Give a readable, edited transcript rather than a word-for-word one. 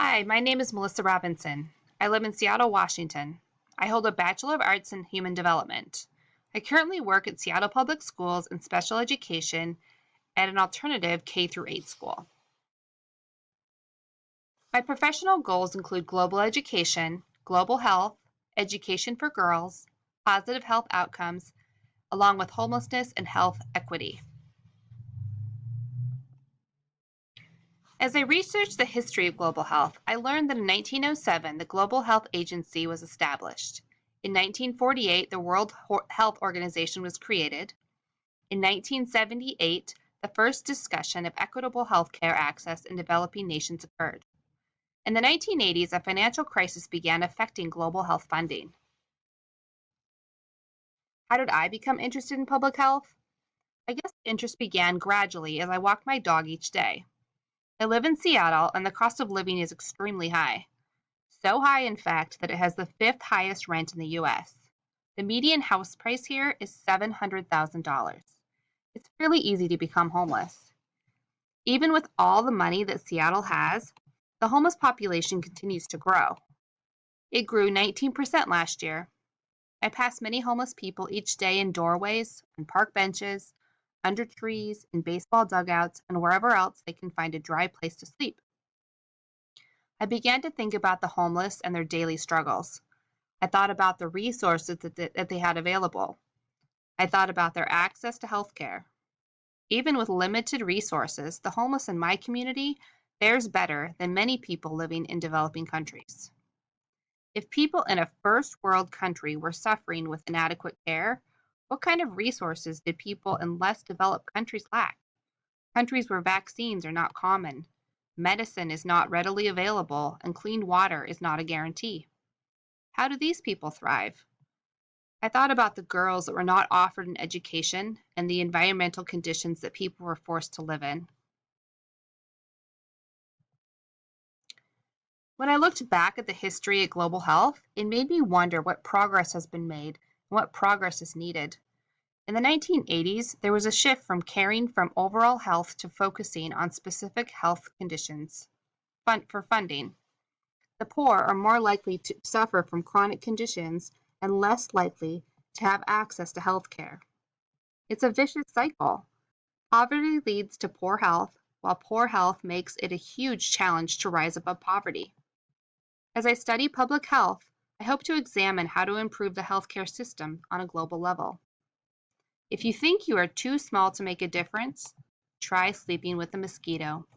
Hi, my name is Melissa Robinson. I live in Seattle, Washington. I hold a Bachelor of Arts in Human Development. I currently work at Seattle Public Schools in special education at an alternative K through 8 school. My professional goals include global education, global health, education for girls, positive health outcomes, along with homelessness and health equity. As I researched the history of global health, I learned that in 1907 the Global Health Agency was established. In 1948, the World Health Organization was created. In 1978, the first discussion of equitable healthcare access in developing nations occurred. In the 1980s, a financial crisis began affecting global health funding. How did I become interested in public health? I guess interest began gradually as I walked my dog each day. I live in Seattle, and the cost of living is extremely high. So high, in fact, that it has the fifth highest rent in the US. The median house price here is $700,000. It's really easy to become homeless. Even with all the money that Seattle has, the homeless population continues to grow. It grew 19% last year. I pass many homeless people each day in doorways, on park benches, under trees, in baseball dugouts, and wherever else they can find a dry place to sleep. I began to think about the homeless and their daily struggles. I thought about the resources that they had available. I thought about their access to health care. Even with limited resources, the homeless in my community fares better than many people living in developing countries. If people in a first world country were suffering with inadequate care, what kind of resources did people in less developed countries lack? Countries where vaccines are not common, medicine is not readily available, and clean water is not a guarantee. How do these people thrive? I thought about the girls that were not offered an education and the environmental conditions that people were forced to live in. When I looked back at the history of global health, it made me wonder what progress has been made and what progress is needed. In the 1980s, there was a shift from caring from overall health to focusing on specific health conditions for funding. The poor are more likely to suffer from chronic conditions and less likely to have access to health care. It's a vicious cycle. Poverty leads to poor health, while poor health makes it a huge challenge to rise above poverty. As I study public health, I hope to examine how to improve the healthcare system on a global level. If you think you are too small to make a difference, try sleeping with a mosquito.